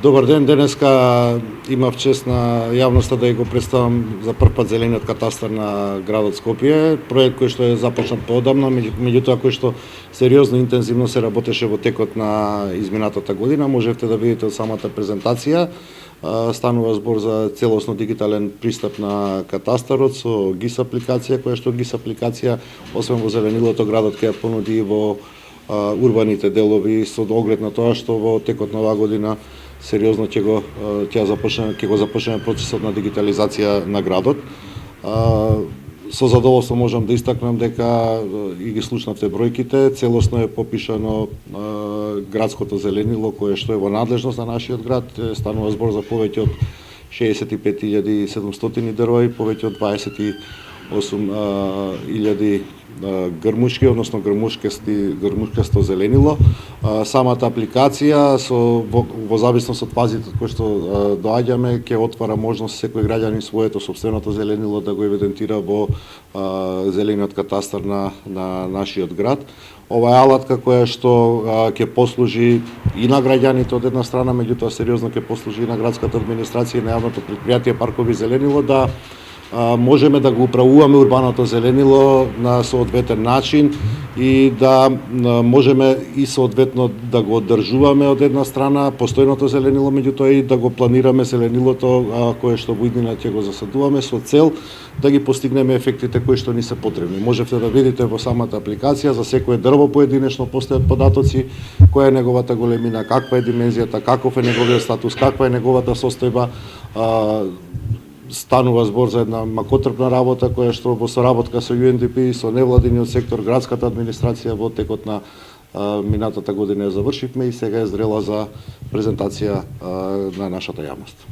Добар ден, денеска имав чест на јавноста да ја го представам за прв пат зелениот катастар на градот Скопје, проект кој што е започнат поодамна, меѓутоа кој што сериозно интензивно се работеше во текот на изминатата година. Можевте да видите од самата презентација. Станува збор за целосно дигитален пристап на катастарот со ГИС апликација, која што ГИС апликација, освен во зеленилото, градот ќе ја понуди во урбаните делови, со оглед на тоа што во текот на оваа година сериозно ќе го започнеме процесот на дигитализација на градот. Со задоволство можам да истакнам дека и ги слушнавте бројките, целосно е попишано градското зеленило кое што е во надлежност на нашиот град. Станува збор за повеќе од 65.700 дрва и повеќе од 28.000 грмушки, односно грмушкасто зеленило. Самата апликација во зависност од фазите кои што доаѓаме ќе отвара можност секој граѓанин своето сопственото зеленило да го евидентира во зелениот катастар на нашиот град. Ова е алатка која што ќе послужи и на граѓаните од една страна, меѓутоа сериозно ќе послужи и на градската администрација и на јавното предпријатие Паркови зеленило да можеме да го управуваме урбаното зеленило на соодветен начин и да можеме и соодветно да го одржуваме од една страна постојното зеленило, меѓутоа и да го планираме зеленилото кое што во иднина ќе го засадуваме со цел да ги постигнеме ефектите кои што ни се потребни. Можете да видите во самата апликација за секое дрво поединечно постојат податоци, која е неговата големина, каква е димензијата, каков е неговиот статус, каква е неговата состојба. Станува збор за една макотрпна работа која што во соработка со UNDP и со невладиниот сектор, градската администрација во текот на минатата година ја завршивме и сега е зрела за презентација на нашата јавност.